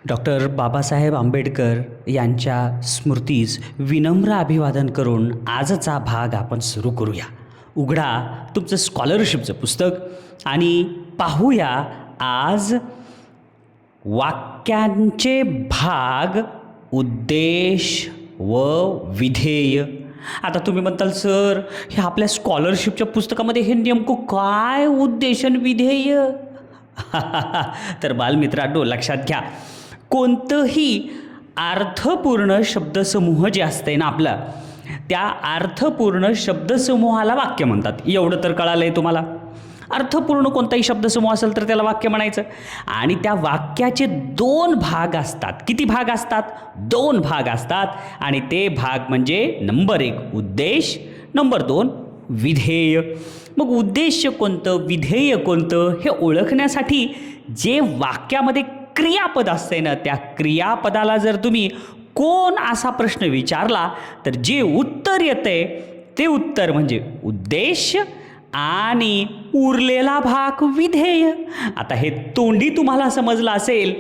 Doctor Babasaheb Ambedkar यांच्या स्मृतीस विनम्र अभिवादन करून आजचा भाग आपण सुरू करूया. उघडा तुमचं स्कॉलरशिपचं पुस्तक आणि पाहूया आज वाक्यांचे भाग, उद्देश व विधेय. आता तुम्ही म्हणताल सर, हे आपल्या स्कॉलरशिपच्या पुस्तकामध्ये हे नेमकं काय उद्देश आणि विधेय? तर बालमित्रांनो लक्षात घ्या, कोणतंही अर्थपूर्ण शब्दसमूह जे असते ना आपला, त्या अर्थपूर्ण शब्दसमूहाला वाक्य म्हणतात. एवढं तर कळालं आहे तुम्हाला. अर्थपूर्ण कोणताही शब्दसमूह असेल तर त्याला वाक्य म्हणायचं. आणि त्या वाक्याचे दोन भाग असतात. किती भाग असतात? दोन भाग असतात. आणि ते भाग म्हणजे नंबर 1 उद्देश, नंबर 2 विधेय. मग उद्देश कोणतं, विधेय कोणतं हे ओळखण्यासाठी जे वाक्यामध्ये क्रियापद असते ना, त्या क्रियापदाला जर तुम्ही कोण असा प्रश्न विचारला तर जे उत्तर येते ते उत्तर म्हणजे उद्देश आणि उरलेला भाग विधेय. आता हे तोंडी तुम्हाला समजलं असेल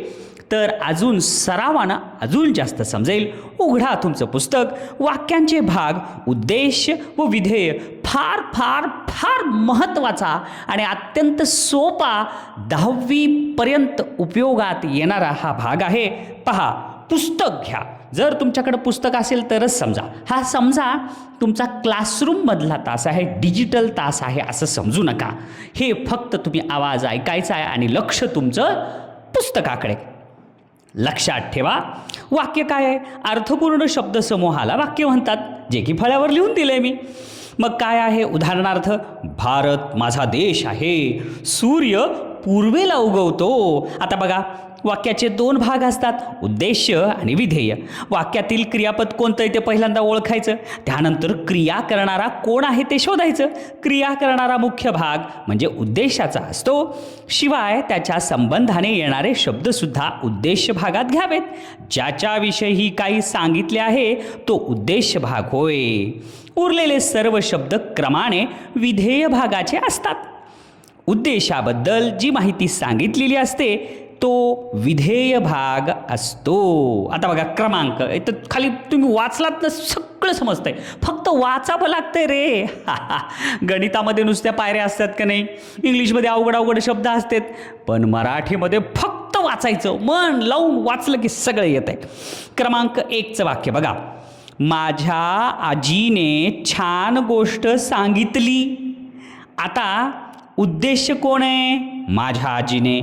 तर अजून सरावानं अजून जास्त समजेल. उघडा तुमचं पुस्तक. वाक्यांचे भाग, उद्देश व विधेय फार फार फार महत्त्वाचा आणि अत्यंत सोपा 10वी पर्यंत उपयोगात येणारा हा भाग आहे. पहा, पुस्तक घ्या. जर तुमच्याकडे पुस्तक असेल तरच समजा. हा समजा तुमचा क्लासरूममधला तास आहे, डिजिटल तास आहे असं समजू नका. हे फक्त तुम्ही आवाज ऐकायचा आहे आणि लक्ष तुमचं पुस्तकाकडे. लक्षात ठेवा, वाक्य काय आहे? अर्थपूर्ण शब्दसमूहाला वाक्य म्हणतात, जे की फळ्यावर लिहून दिले मी. मग काय आहे? उदाहरणार्थ, भारत माझा देश आहे, सूर्य पूर्वेला उगवतो. आता बघा, वाक्याचे दोन भाग असतात, उद्देश आणि विधेय. वाक्यातील क्रियापद कोणतं आहे ते पहिल्यांदा ओळखायचं. त्यानंतर क्रिया करणारा कोण आहे ते शोधायचं. क्रिया करणारा मुख्य भाग म्हणजे उद्देशाचा असतो. शिवाय त्याच्या संबंधाने येणारे शब्दसुद्धा उद्देश भागात घ्यावेत. ज्याच्याविषयी काही सांगितले आहे तो उद्देश भाग होय. उरलेले सर्व शब्द क्रमाने विधेय भागाचे असतात. उद्देशाबद्दल जी माहिती सांगितलेली असते तो विधेय भाग असतो. आता बघा, क्रमांक तर खाली तुम्ही वाचलात तर सगळं समजतंय, फक्त वाचावं लागतंय रे. गणितामध्ये नुसत्या पायऱ्या असतात का नाही, इंग्लिशमध्ये अवघड अवघड शब्द असतात, पण मराठीमध्ये फक्त वाचायचं. मन लावून वाचलं की सगळं येतंय. क्रमांक 1चं वाक्य बघा, माझ्या आजीने छान गोष्ट सांगितली. आता उद्देश कोण आहे? माझ्या आजीने.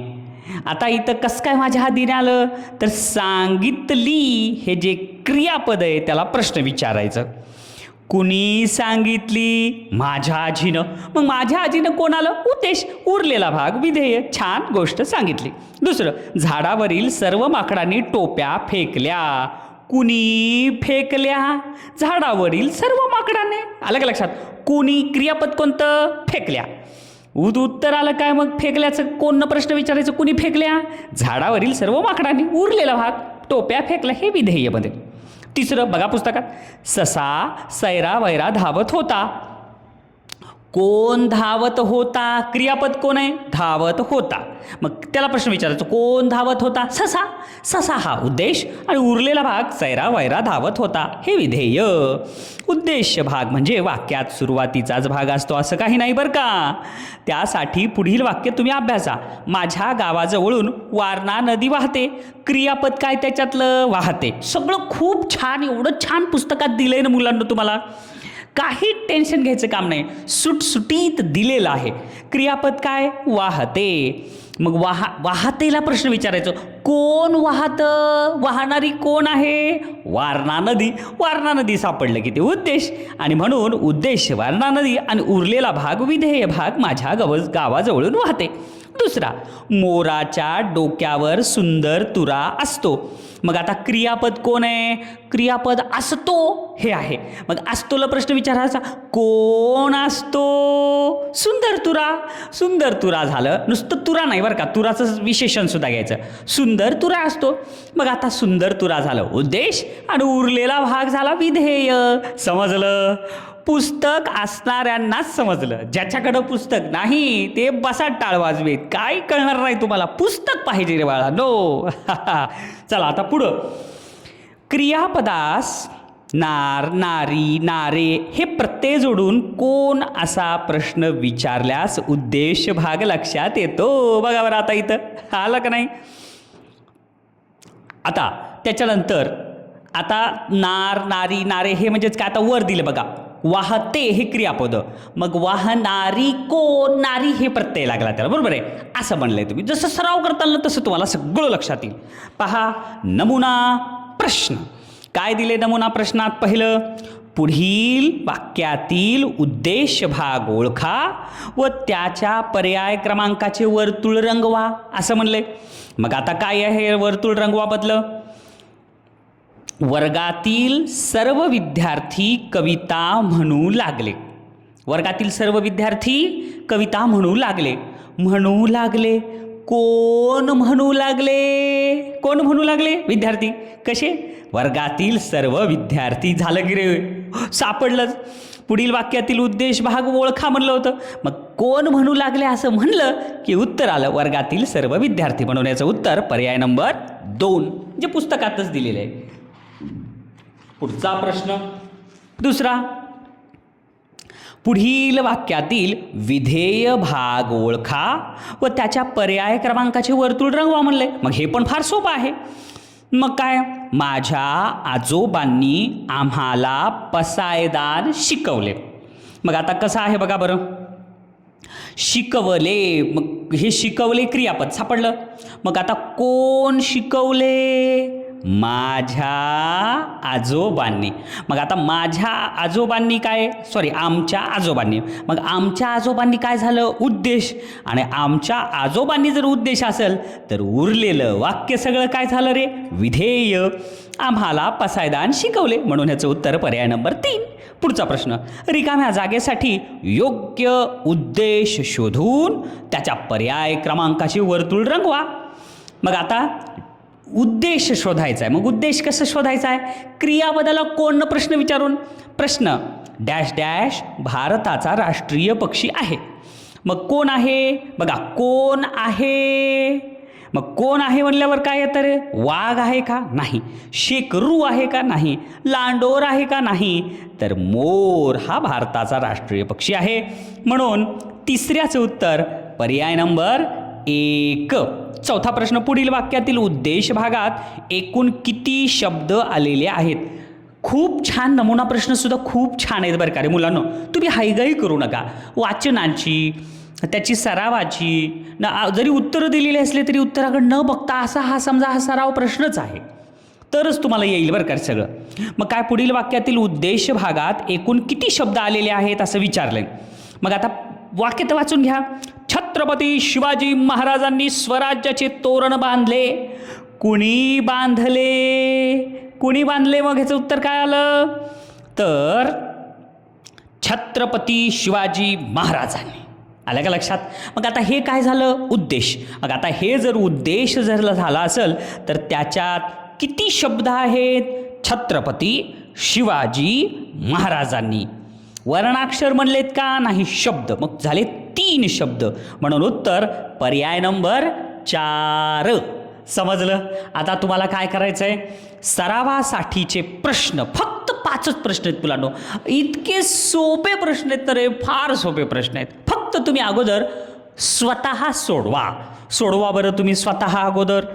आता इथं कसं काय माझ्या आजीने आलं? तर सांगितली हे जे क्रियापद आहे त्याला प्रश्न विचारायचं. कुणी सांगितली? माझ्या आजीनं. मग माझ्या आजीनं कोण आलं? उद्देश. उरलेला भाग विधेय. छान गोष्ट सांगितली. दुसरं, झाडावरील सर्व माकडांनी टोप्या फेकल्या. कुणी फेकल्या? झाडावरील सर्व माकडाने. आलं का लक्षात? कुणी क्रियापद कोणतं? फेकल्या. उत्तर आलं काय मग? फेकल्याचं कोण प्रश्न विचारायचं? कुणी फेकल्या? झाडावरील सर्व माकडांनी. उरलेला भाग टोप्या फेकल्या हे विधेयमध्ये. तिसरं बघा पुस्तकात, ससा सैरा वैरा धावत होता. कोण धावत होता? क्रियापद कोण आहे? धावत होता. मग त्याला प्रश्न विचारायचा, कोण धावत होता? ससा. ससा हा उद्देश आणि उरलेला भाग सैरा वैरा धावत होता हे विधेय. उद्देश भाग म्हणजे वाक्यात सुरुवातीचाच भाग असतो असं काही नाही बरं का. त्यासाठी पुढील वाक्य तुम्ही अभ्यासा. माझ्या गावाजवळून वारणा नदी वाहते. क्रियापद काय त्याच्यातलं? वाहते. सगळं खूप छान, एवढं छान पुस्तकात दिलंय ना मुलांना, तुम्हाला काही टेन्शन घ्यायचं काम नाही, सुटसुटीत दिलेलं आहे. क्रियापद काय? वाहते. मग वाहतेला प्रश्न विचारायचं, कोण वाहतं? वाहणारी कोण आहे? वारणा नदी. वारणा नदी सापडलं की ते उद्देश, आणि म्हणून उद्देश वारणा नदी आणि उरलेला भाग विधेय भाग माझ्या गावाजवळून वाहते. दुसरा, मोराच्या डोक्यावर सुंदर तुरा असतो. मग आता क्रियापद कोण आहे? क्रियापद असतो हे आहे. मग असतोला प्रश्न विचारायचा, कोण असतो? सुंदर तुरा. सुंदर तुरा झालं. नुसतं तुरा नाही बरं का, तुराचं विशेषण सुद्धा घ्यायचं. सुंदर तुरा असतो. मग आता सुंदर तुरा झालं उद्देश आणि उरलेला भाग झाला विधेय. समजलं? पुस्तक असणाऱ्यांनाच समजलं, ज्याच्याकडं पुस्तक नाही ते बसा टाळ वाजवेत, काय कळणार नाही तुम्हाला, पुस्तक पाहिजे रे बाळा नो. चला आता पुढं. क्रियापदास नार, नारी, नारे हे प्रत्यय जोडून कोण असा प्रश्न विचारल्यास उद्देश भाग लक्षात येतो. बघा बरं आता इथं आलं का नाही. आता त्याच्यानंतर आता नार, नारी, नारे हे म्हणजेच काय, आता वर दिलं बघा, वाहते हे क्रियापद, मग वाहनारी कोण, नारी हे प्रत्यय लागला त्याला, बरोबर आहे. असं म्हणलंय तुम्ही, जसं सराव करताल ना तसं तुम्हाला सगळं लक्षात येईल. पहा नमुना प्रश्न काय दिले नमुना प्रश्नात. पहिलं, पुढील वाक्यातील उद्देश भाग ओळखा व त्याच्या पर्याय क्रमांकाचे वर्तुळ रंगवा असं म्हणले. मग आता काय आहे वर्तुळ रंगवा बदलं. वर्गातील सर्व विद्यार्थी कविता म्हणू लागले. वर्गातील सर्व विद्यार्थी कविता म्हणू लागले. म्हणू लागले कोण म्हणू लागले, कोण म्हणू लागले, विद्यार्थी. कसे, वर्गातील सर्व विद्यार्थी. झालं की रे, सापडलंच. पुढील वाक्यातील उद्देश भाग ओळखा म्हणलं होतं, मग कोण म्हणू लागले असं म्हणलं की उत्तर आलं वर्गातील सर्व विद्यार्थी. म्हणून याचं उत्तर पर्याय नंबर 2 जे पुस्तकातच दिलेलं आहे. पुढचा प्रश्न दुसरा, पुढील वाक्यातील विधेय भाग ओळखा व त्याच्या पर्याय क्रमांकाचे वर्तुळ रंगवा म्हणले. मग हे पण फार सोपं आहे. मग काय, माझ्या आजोबांनी आम्हाला पसायदान शिकवले. मग आता कसं आहे बघा बरं, शिकवले, मग हे शिकवले क्रियापद सापडलं. मग आता कोण शिकवले, माझ्या आजोबांनी. मग आता माझ्या आजोबांनी काय, सॉरी आमच्या आजोबांनी. मग आमच्या आजोबांनी काय झालं, उद्देश. आणि आमच्या आजोबांनी जर उद्देश असेल तर उरलेलं वाक्य सगळं काय झालं रे, विधेय. आम्हाला पसायदान शिकवले. म्हणून ह्याचं उत्तर पर्याय नंबर 3. पुढचा प्रश्न, रिकाम्या जागेसाठी योग्य उद्देश शोधून त्याच्या पर्याय क्रमांकाचे वर्तुळ रंगवा. मग आता उद्देश शोधायचा आहे. मग उद्देश कसं शोधायचा आहे, क्रियापदाला कोण प्रश्न विचारून. प्रश्न डॅश डॅश भारताचा राष्ट्रीय पक्षी आहे. मग कोण आहे बघा, कोण आहे. मग कोण आहे म्हणल्यावर काय येतं रे, वाघ आहे का, नाही. शेकरू आहे का, नाही. लांडोर आहे का, नाही. तर मोर हा भारताचा राष्ट्रीय पक्षी आहे. म्हणून तिसऱ्याचं उत्तर पर्याय नंबर 1. चौथा प्रश्न, पुढील वाक्यातील उद्देश भागात एकूण किती शब्द आलेले आहेत. खूप छान नमुना प्रश्न सुद्धा खूप छान आहेत बरं का रे मुलांनो. तुम्ही हायगाई करू नका. वाचनाची, त्याची सरावाची जरी उत्तरं दिलेली असले तरी उत्तराकडे न बघता असा हा समजा हा सराव प्रश्नच आहे, तरच तुम्हाला येईल बरं का सगळं. मग काय, पुढील वाक्यातील उद्देश भागात एकूण किती शब्द आलेले आहेत असं विचारलंय. मग आता वाक्य तर वाचून घ्या. छत्रपती शिवाजी महाराजांनी स्वराज्याचे तोरण बांधले. कुणी बांधले, कुणी बांधले. मग ह्याचं उत्तर काय आलं तर छत्रपती शिवाजी महाराजांनी. आलं का लक्षात. मग आता हे काय झालं, उद्देश. मग आता हे जर उद्देश जर झाला असेल तर त्याच्यात किती शब्द आहेत, छत्रपती शिवाजी महाराजांनी. वर्णाक्षर म्हणलेत का, नाही, शब्द. मग झाले 3 शब्द. म्हणून उत्तर पर्याय नंबर 4. समजलं. आता तुम्हाला काय करायचं आहे, सरावासाठीचे प्रश्न फक्त 5च प्रश्न आहेत मुलांनो. इतके सोपे प्रश्न आहेत तर फार सोपे प्रश्न आहेत. फक्त तुम्ही अगोदर स्वतः सोडवा बरं तुम्ही स्वतः अगोदर.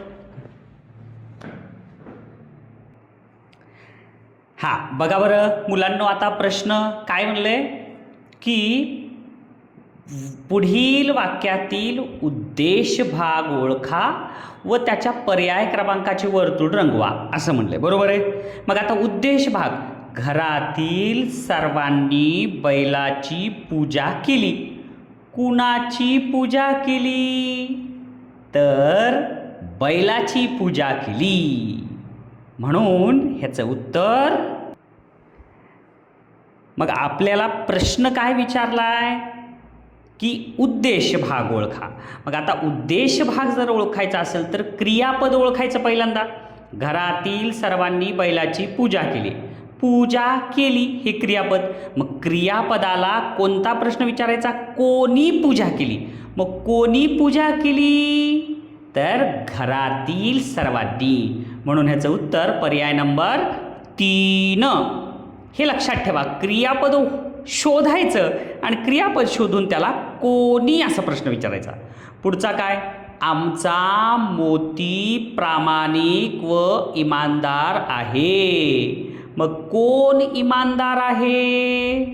हां बघा बरं मुलांनो, आता प्रश्न काय म्हणले की पुढील वाक्यातील उद्देश भाग ओळखा व त्याच्या पर्याय क्रमांकाचे वर्तुळ रंगवा असं म्हणले, बरोबर आहे. मग आता उद्देश भाग, घरातील सर्वांनी बैलाची पूजा केली. कुणाची पूजा केली तर बैलाची पूजा केली. म्हणून ह्याचं उत्तर. मग आपल्याला प्रश्न काय विचारलाय की उद्देश भाग ओळखा. मग आता उद्देश भाग जर ओळखायचा असेल तर क्रियापद ओळखायचं पहिल्यांदा. घरातील सर्वांनी बैलाची पूजा केली. पूजा केली हे क्रियापद. मग क्रियापदाला कोणता प्रश्न विचारायचा? कोणी पूजा केली. मग कोणी पूजा केली? तर घरातील सर्वांनी. म्हणून ह्याचं उत्तर पर्याय नंबर 3. हे लक्षात ठेवा, क्रियापद शोधायचं आणि क्रियापद शोधून त्याला कोणी असा प्रश्न विचारायचा. पुढचा काय? आमचा मोती प्रामाणिक व इमानदार आहे. मग कोण इमानदार आहे?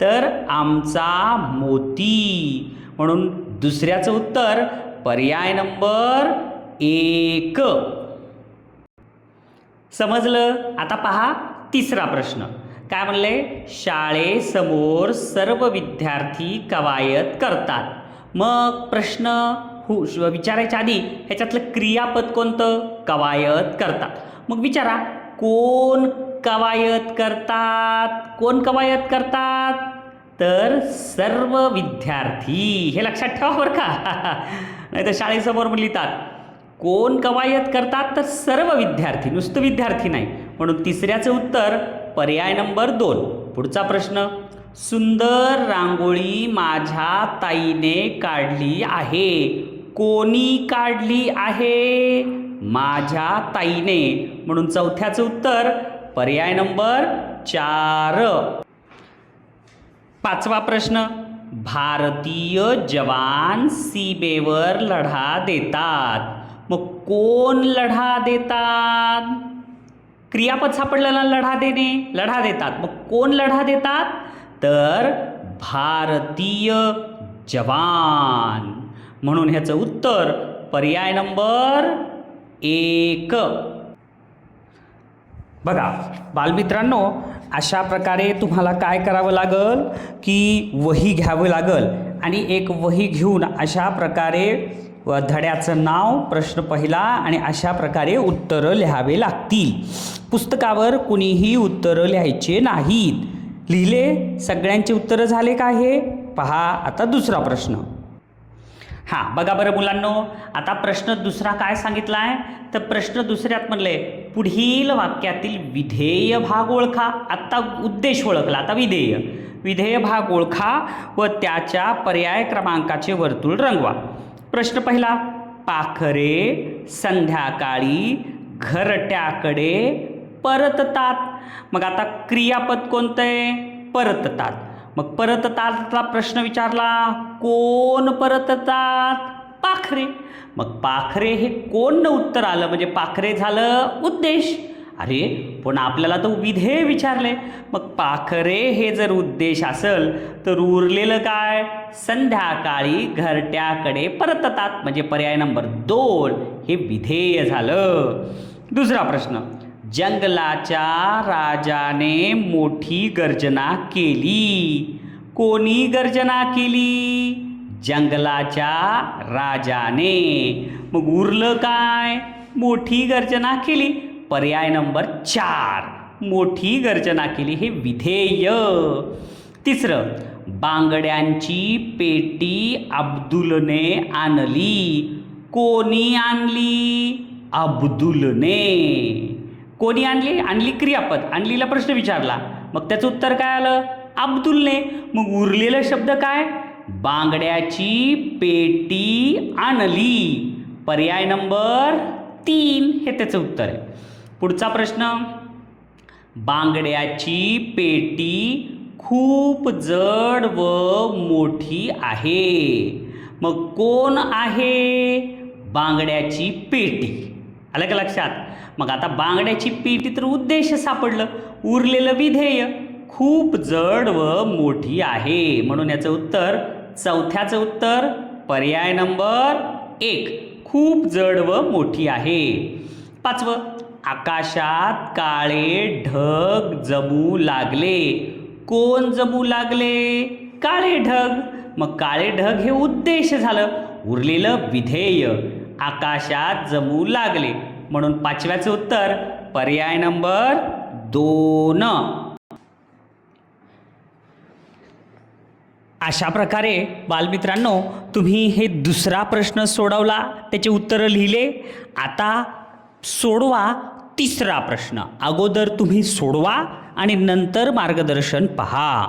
तर आमचा मोती. म्हणून दुसऱ्याचं उत्तर पर्याय नंबर 1. समजलं? आता पहा तिसरा प्रश्न काय म्हणले? शाळेसमोर सर्व विद्यार्थी कवायत करतात. मग प्रश्न विचारायच्या आधी ह्याच्यातलं क्रियापद कोणतं? कवायत करतात. मग विचारा, कोण कवायत करतात? कोण कवायत करतात? तर सर्व विद्यार्थी. हे लक्षात ठेवा बरं का. नाही तर शाळेसमोर लिहितात कोण कवायत करतात, तर सर्व विद्यार्थी, नुसतं विद्यार्थी नाही. म्हणून तिसऱ्याचं उत्तर पर्याय नंबर 2. पुढचा प्रश्न, सुंदर रांगोळी माझ्या ताईने काढली आहे. कोणी काढली आहे? माझ्या ताईने. म्हणून चौथ्याचं उत्तर पर्याय नंबर 4. पाचवा प्रश्न, भारतीय जवान सीमेवर लढा देतात. मग कोण लढा देतात? क्रियापद सापडलं ना, लढा देणे, लढा देतात. मग कोण लढा देतात? तर भारतीय जवान. म्हणून ह्याचं उत्तर पर्याय नंबर 1. बघा बालमित्रांनो, अशा प्रकारे तुम्हाला काय करावं लागल की वही घ्यावं लागल आणि एक वही घेऊन अशा प्रकारे धड्याचं नाव, प्रश्न पहिला आणि अशा प्रकारे उत्तरं लिहावे लागतील. पुस्तकावर कुणीही उत्तरं लिहायचे नाहीत. लिहिले? सगळ्यांचे उत्तरं झाले का? हे पहा. आता दुसरा प्रश्न. हां बघा बरं मुलांनो, आता प्रश्न दुसरा काय सांगितला आहे? तर प्रश्न दुसऱ्यात म्हणले पुढील वाक्यातील विधेय भाग ओळखा. आत्ता उद्देश ओळखला, आता विधेय. विधेय भाग ओळखा व त्याच्या पर्याय क्रमांकाचे वर्तुळ रंगवा. प्रश्न पहिला, पाखरे संध्याकाळी घरट्याकडे परततात. मग आता क्रियापद कोणतं आहे? परततात. मग परततातला प्रश्न विचारला, कोण परततात? पाखरे. मग पाखरे हे कोण उत्तर आलं, म्हणजे पाखरे झालं उद्देश. अरे पण आपल्याला तर विधेय विचारले. मग पाखरे हे जर उद्देश असेल तर उरलेलं काय? संध्याकाळी घरट्याकडे परततात, म्हणजे पर्याय नंबर 2 हे विधेय झालं. दुसरा प्रश्न, जंगलाच्या राजाने मोठी गर्जना केली. कोणी गर्जना केली? जंगलाच्या राजाने. मग उरलं काय? मोठी गर्जना केली, पर्याय नंबर 4 मोठी गर्जना केली हे विधेय. तिसरं, बांगड्यांची पेटी अब्दुलने आणली. कोणी आणली? अब्दुलने. कोणी आणली? आणली क्रियापद, आणलीला प्रश्न विचारला, मग त्याचं उत्तर काय आलं? अब्दुलने. मग उरलेला शब्द काय? बांगड्याची पेटी आणली, पर्याय नंबर 3 हे त्याचं उत्तर आहे. पुढचा प्रश्न, बांगड्याची पेटी खूप जड व मोठी आहे. मग कोण आहे? बांगड्याची पेटी. आलं का लक्षात? मग आता बांगड्याची पेटी तर उद्देश सापडलं, उरलेलं विधेय खूप जड व मोठी आहे. म्हणून याचं उत्तर, चौथ्याचं उत्तर पर्याय नंबर 1 खूप जड व मोठी आहे. पाचवं, आकाशात काळे ढग जमू लागले. कोण जमू लागले? काळे ढग. मग काळे ढग हे उद्देश झालं, उरलेलं विधेय आकाशात जमू लागले. म्हणून पाचव्याचं उत्तर पर्याय नंबर 2. अशा प्रकारे बालमित्रांनो तुम्ही हे दुसरा प्रश्न सोडवला, त्याचे उत्तरं लिहिले. आता सोडवा तिसरा प्रश्न. अगोदर तुम्ही सोडवा आणि नंतर मार्गदर्शन पहा.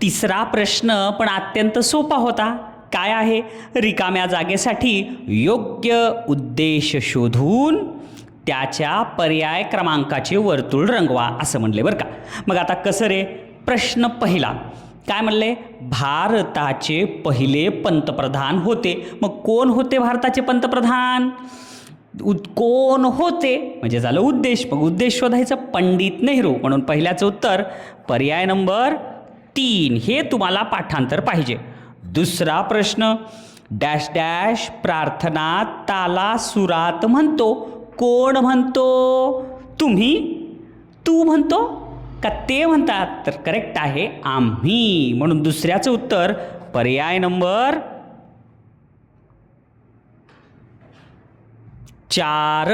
तिसरा प्रश्न पण अत्यंत सोपा होता. काय आहे? रिकाम्या जागेसाठी योग्य उद्देश शोधून त्याच्या पर्याय क्रमांकाचे वर्तुळ रंगवा असं म्हणले बरं का. मग आता कसं रे? प्रश्न पहिला काय म्हणले? भारताचे पहिले पंतप्रधान होते. मग कोण होते भारताचे पंतप्रधान? कोण होते म्हणजे झालं उद्देश. मग उद्देश शोधायचं पंडित नेहरू, म्हणून पहिल्याचं उत्तर पर्याय नंबर 3 हे तुम्हाला पाठांतर पाहिजे. दुसरा प्रश्न डॅश डॅश प्रार्थना ताला सुरात म्हणतो. कोण म्हणतो? तुम्ही, तू म्हणतो का ते म्हणतात? तर करेक्ट आहे आम्ही, म्हणून दुसऱ्याचं उत्तर पर्याय नंबर 4.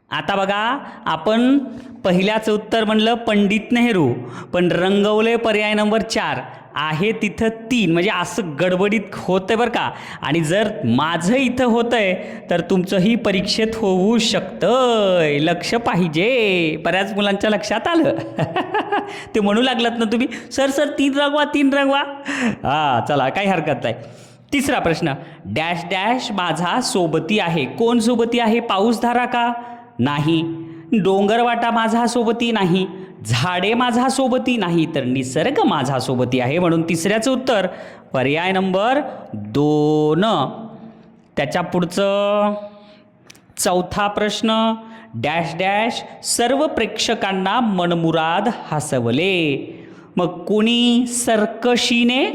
आता बघा, आपण पहिल्याचं उत्तर म्हणलं पंडित नेहरू, पण रंगवले पर्याय नंबर 4 आहे तिथं 3, म्हणजे असं गडबडीत होतंय बरं का. आणि जर माझं इथं होतंय तर तुमचंही परीक्षेत होऊ शकतंय. लक्ष पाहिजे. बऱ्याच मुलांच्या लक्षात आलं. ते म्हणू लागलात ना तुम्ही, सर 3 रंगवा 3 रंगवा. हां चला, काही हरकत नाही. तिसरा प्रश्न डॅश डॅश माझा सोबती आहे. कोण सोबती आहे? पाऊसधारा का? नाही. डोंगरवाटा माझा सोबती नाही. झाडे माझा सोबती नाही. तर निसर्ग माझा सोबती आहे, म्हणून तिसऱ्याचं उत्तर पर्याय नंबर 2. त्याच्या पुढचं चौथा प्रश्न डॅश डॅश सर्व प्रेक्षकांना मनमुराद हसवले. मग कोणी? सर्कशीने,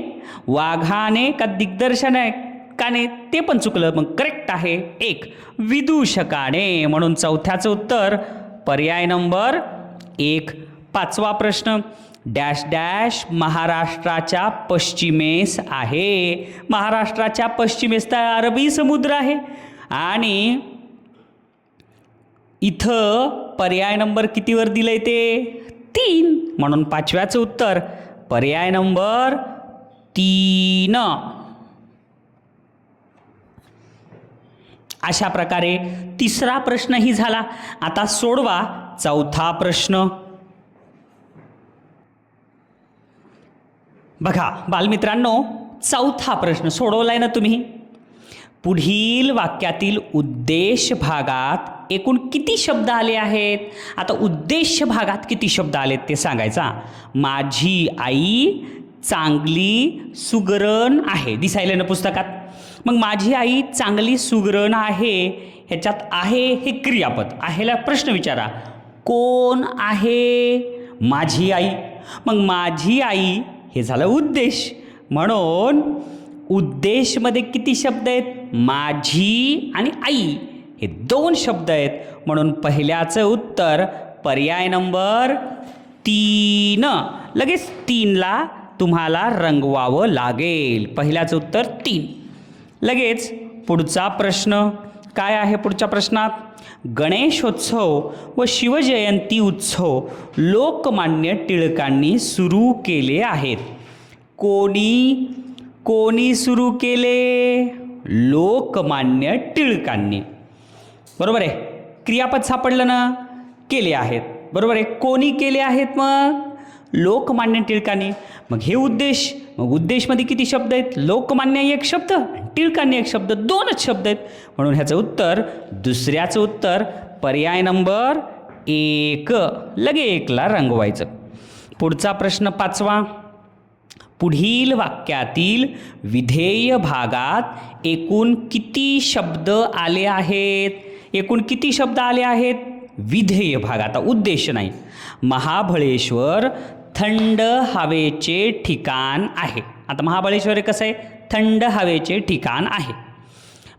वाघाने का दिग्दर्शकाने? ते पण चुकलं. मग करेक्ट आहे 1 विदूषकाने, म्हणून चौथ्याचं उत्तर पर्याय नंबर 1. पाचवा प्रश्न डॅश डॅश महाराष्ट्राच्या पश्चिमेस आहे. महाराष्ट्राच्या पश्चिमेस तर अरबी समुद्र आहे, आणि इथं पर्याय नंबर कितीवर दिलंय ते? 3, म्हणून पाचव्याचं उत्तर पर्याय नंबर 3. अशा प्रकारे तिसरा प्रश्नही झाला. आता सोडवा चौथा प्रश्न. बघा बालमित्रांनो, चौथा प्रश्न सोडवलाय ना तुम्ही? पुढील वाक्यातील उद्देश भागात एकूण किती शब्द आले आहेत? आता उद्देश भागात किती शब्द आलेत ते सांगायचा. माझी आई चांगली सुगरण आहे, दिसायला ना पुस्तकात. मग माझी आई चांगली सुगरण आहे, ह्याच्यात आहे हे क्रियापद. आहेला प्रश्न विचारा, कोण आहे? माझी आई. मग माझी आई हे झालं उद्देश, म्हणून उद्देशमध्ये किती शब्द आहेत? माझी आणि आई हे 2 शब्द आहेत, म्हणून पहिल्याचं उत्तर पर्याय नंबर 3. लगेच 3ला तुम्हाला रंगवावं लागेल. पहिल्याचं उत्तर 3. लगेच पुढचा प्रश्न काय आहे? पुढच्या प्रश्नात गणेशोत्सव व शिवजयंती उत्सव लोकमान्य टिळकांनी सुरू केले आहेत. कोणी सुरू केले? लोकमान्य टिळकांनी. बरोबर आहे. क्रियापद सापडलं ना? केले आहेत. बरोबर आहे. कोणी केले आहेत? मग लोकमान्य टिळकांनी. मग हे उद्देश, मग उद्देशमध्ये किती शब्द आहेत? लोकमान्य 1 शब्द, टिळकांनी 1 शब्द, 2च शब्द आहेत, म्हणून ह्याचं उत्तर दुसऱ्याचं उत्तर पर्याय नंबर 1. लगे 1ला रंगवायचं. पुढचा प्रश्न 5वा. पुढील वाक्यातील विधेय भागात एकूण किती शब्द आले आहेत? एकूण किती शब्द आले आहेत? विधेय भाग, आता उद्देश नाही. महाबळेश्वर थंड हवेचे ठिकाण आहे. आता महाबळेश्वर कसं आहे? थंड हवेचे ठिकाण आहे.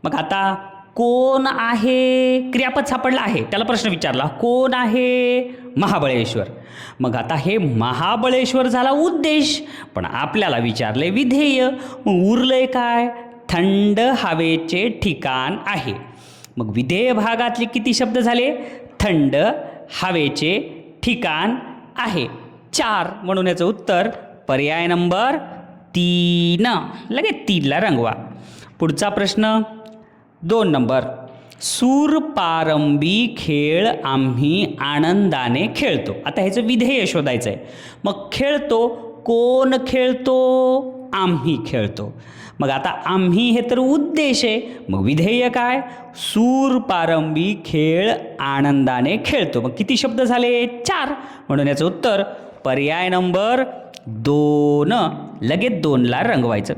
मग आता कोण आहे? क्रियापद सापडलं आहे, त्याला प्रश्न विचारला, कोण आहे? महाबळेश्वर. मग आता हे महाबळेश्वर झाला उद्देश, पण आपल्याला विचारले विधेय. मग उरलंय काय? थंड हवेचे ठिकाण आहे. मग विधेय भागातले किती शब्द झाले? थंड हवेचे ठिकाण आहे 4, म्हणून याचं उत्तर पर्याय नंबर 3. लगेच 3ला रंगवा. पुढचा प्रश्न 2 नंबर. सूरपारंबी खेळ आम्ही आनंदाने खेळतो. आता ह्याचं विधेय शोधायचं आहे. मग खेळतो, कोण खेळतो? आम्ही खेळतो. मग आता आम्ही हे तर उद्देश आहे, मग विधेय काय? सूरपारंबी खेळ आनंदाने खेळतो. मग किती शब्द झाले? 4. म्हणून याचं उत्तर पर्याय नंबर 2. लगेच 2ला रंगवायचं.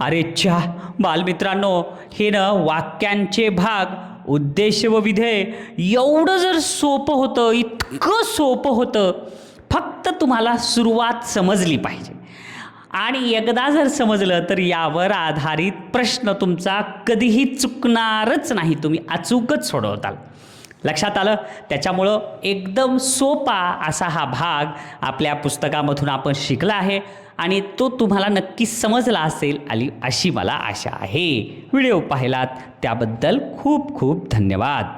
अरे च्या बालमित्रांनो, हे ना वाक्यांचे भाग, उद्देश व विधेय एवढं जर सोपं होतं, इतकं सोपं होतं, फक्त तुम्हाला सुरुवात समजली पाहिजे. आणि एकदा जर समजलं तर यावर आधारित प्रश्न तुमचा कधीही चुकणारच नाही, तुम्ही अचूकच सोडवताल. लक्षात आलं? त्याच्यामुळं एकदम सोपा असा हा भाग आपल्या पुस्तकामधून आपण शिकला आहे आणि तो तुम्हाला नक्की समजला असेल अशी मला आशा आहे. व्हिडिओ पाहिलात त्याबद्दल खूप खूप धन्यवाद.